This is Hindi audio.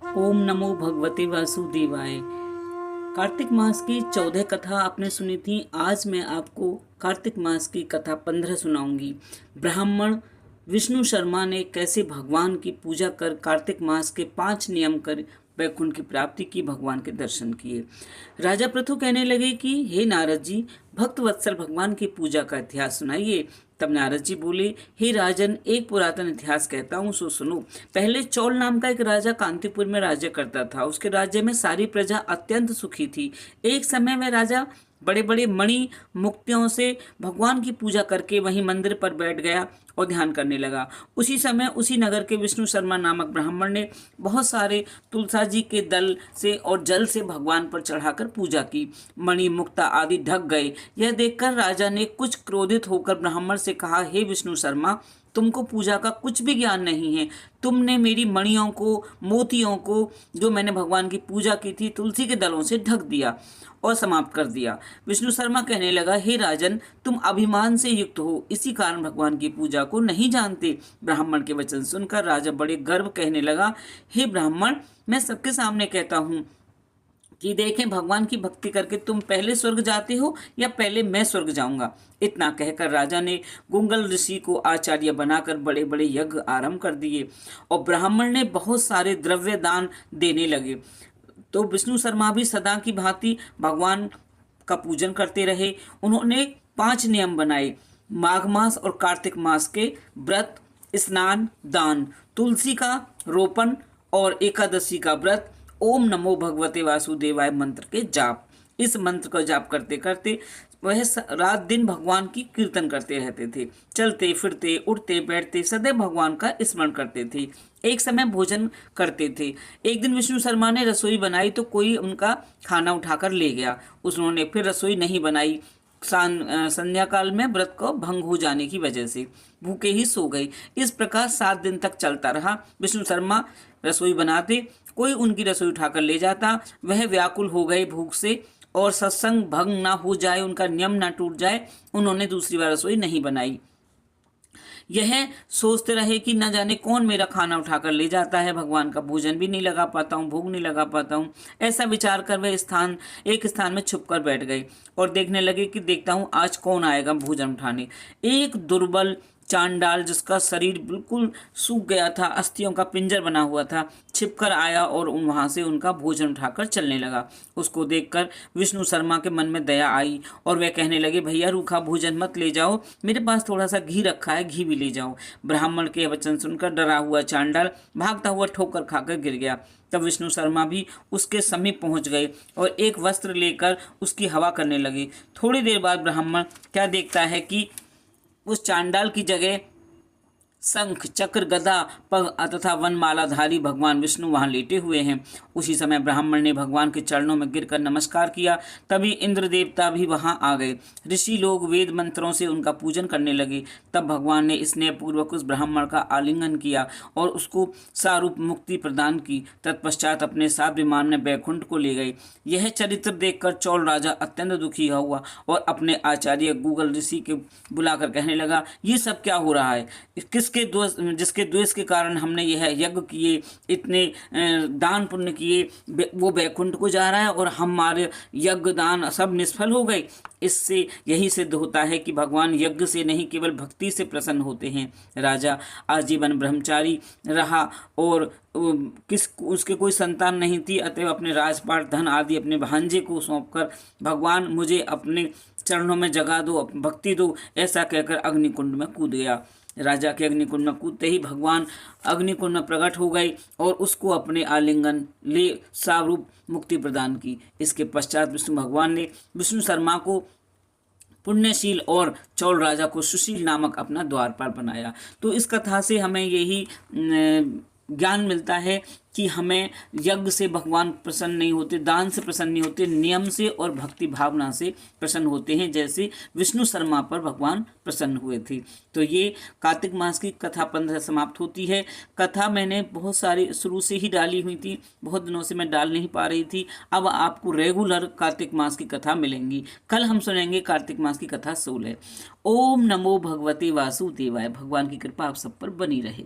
ओम नमो भगवते वासुदेवाय। कार्तिक मास की 14 कथा आपने सुनी थी। आज मैं आपको कार्तिक मास की कथा 15 सुनाऊंगी। ब्राह्मण विष्णु शर्मा ने कैसे भगवान की पूजा कर कार्तिक मास के 5 नियम कर वैकुंठ की प्राप्ति की, भगवान के दर्शन किए। राजा पृथु कहने लगे कि हे नारद जी, भक्त वत्सल भगवान की पूजा का इतिहास सुनाइए। तब नारद जी बोले, हे राजन, एक पुरातन इतिहास कहता हूँ, सो सुनो। पहले चौल नाम का एक राजा कांतिपुर में राज्य करता था। उसके राज्य में सारी प्रजा अत्यंत सुखी थी। एक समय में राजा बड़े बड़े मणि मुक्तियों से भगवान की पूजा करके वहीं मंदिर पर बैठ गया और ध्यान करने लगा। उसी समय उसी नगर के विष्णु शर्मा नामक ब्राह्मण ने बहुत सारे तुलसा जी के दल से और जल से भगवान पर चढ़ाकर पूजा की। मणि मुक्ता आदि ढक गए। यह देखकर राजा ने कुछ क्रोधित होकर ब्राह्मण से कहा, हे विष्णु शर्मा, तुमको पूजा का कुछ भी ज्ञान नहीं है। तुमने मेरी मणियों को, मोतियों को, जो मैंने भगवान की पूजा की थी, तुलसी के दलों से ढक दिया और समाप्त कर दिया। विष्णु शर्मा कहने लगा, हे राजन, तुम अभिमान से युक्त हो, इसी कारण भगवान की पूजा को नहीं जानते। ब्राह्मण के वचन सुनकर राजा बड़े गर्व कहने लगा, हे ब्राह्मण, मैं सबके सामने कहता हूँ कि देखें, भगवान की भक्ति करके तुम पहले स्वर्ग जाते हो या पहले मैं स्वर्ग जाऊंगा। इतना कहकर राजा ने गुंगल ऋषि को आचार्य बनाकर बड़े बड़े यज्ञ आरंभ कर दिए और ब्राह्मण ने बहुत सारे द्रव्य दान देने लगे। तो विष्णु शर्मा भी सदा की भांति भगवान का पूजन करते रहे। उन्होंने 5 नियम बनाए: माघ मास और कार्तिक मास के व्रत, स्नान, दान, तुलसी का रोपण और एकादशी का व्रत, ओम नमो भगवते वासुदेवाय मंत्र के जाप। इस मंत्र का जाप करते करते वह रात दिन भगवान की कीर्तन करते रहते थे। चलते फिरते, उठते बैठते सदैव भगवान का स्मरण करते थे। एक समय भोजन करते थे। एक दिन विष्णु शर्मा ने रसोई बनाई तो कोई उनका खाना उठाकर ले गया। उन्होंने फिर रसोई नहीं बनाई। संध्या काल में व्रत को भंग हो जाने की वजह से भूखे ही सो गए। इस प्रकार 7 दिन तक चलता रहा। विष्णु शर्मा रसोई बनाते, कोई उनकी रसोई उठाकर ले जाता। वह व्याकुल हो गए भूख से, और सत्संग भंग ना हो जाए, उनका नियम ना टूट जाए, उन्होंने दूसरी बार रसोई नहीं बनाई। यह सोचते रहे कि न जाने कौन मेरा खाना उठाकर ले जाता है, भगवान का भोजन भी नहीं लगा पाता हूँ, भोग नहीं लगा पाता हूँ। ऐसा विचार कर वह एक स्थान में छुप कर बैठ गए और देखने लगे कि देखता हूँ आज कौन आएगा भोजन उठाने। एक दुर्बल चांडाल, जिसका शरीर बिल्कुल सूख गया था, अस्थियों का पिंजर बना हुआ था, छिपकर आया और वहां से उनका भोजन उठाकर चलने लगा। उसको देखकर विष्णु शर्मा के मन में दया आई और वह कहने लगे, भैया रूखा भोजन मत ले जाओ, मेरे पास थोड़ा सा घी रखा है, घी भी ले जाओ। ब्राह्मण के वचन सुनकर डरा हुआ चांडाल भागता हुआ ठोकर खाकर गिर गया। तब विष्णु शर्मा भी उसके समीप पहुंच गए और एक वस्त्र लेकर उसकी हवा करने लगे। थोड़ी देर बाद ब्राह्मण क्या देखता है कि उस चांडाल की जगह शंख, चक्र, गदा तथा वनमालाधारी भगवान विष्णु वहां लेटे हुए हैं। उसी समय ब्राह्मण ने भगवान के चरणों में गिरकर नमस्कार किया। तभी इंद्र देवता भी वहां आ गए। ऋषि लोग वेद मंत्रों से उनका पूजन करने लगे। तब भगवान ने स्नेहपूर्वक उस ब्राह्मण का आलिंगन किया और उसको सारूप मुक्ति प्रदान की। तत्पश्चात अपने साथ विमान में बैकुंठ को ले गए। यह चरित्र देखकर चौल राजा अत्यंत दुखी हुआ और अपने आचार्य गुगल ऋषि के बुलाकर कहने लगा, ये सब क्या हो रहा है? जिसके द्वेष के कारण हमने यह यज्ञ किए, इतने दान पुण्य किए, वो बैकुंठ को जा रहा है और हमारे यज्ञ दान सब निष्फल हो गए। इससे यही सिद्ध होता है कि भगवान यज्ञ से नहीं, केवल भक्ति से प्रसन्न होते हैं। राजा आजीवन ब्रह्मचारी रहा और उसके कोई संतान नहीं थी, अतएव अपने राजपाट, धन आदि अपने भांजे को सौंपकर, भगवान मुझे अपने चरणों में जगा दो, भक्ति दो, ऐसा कहकर अग्निकुंड में कूद गया। राजा के अग्निकुंड में कूदते ही भगवान अग्निकुंड में प्रकट हो गए और उसको अपने आलिंगन ले सारूप मुक्ति प्रदान की। इसके पश्चात विष्णु भगवान ने विष्णु शर्मा को पुण्यशील और चौल राजा को सुशील नामक अपना द्वारपाल बनाया। तो इस कथा से हमें यही ज्ञान मिलता है कि हमें यज्ञ से भगवान प्रसन्न नहीं होते, दान से प्रसन्न नहीं होते, नियम से और भक्ति भावना से प्रसन्न होते हैं, जैसे विष्णु शर्मा पर भगवान प्रसन्न हुए थे। तो ये कार्तिक मास की कथा 15 समाप्त होती है। कथा मैंने बहुत सारी शुरू से ही डाली हुई थी, बहुत दिनों से मैं डाल नहीं पा रही थी। अब आपको रेगुलर कार्तिक मास की कथा मिलेंगी। कल हम सुनेंगे कार्तिक मास की कथा 16। ओम नमो भगवते वासुदेवाय। भगवान की कृपा आप सब पर बनी रहे।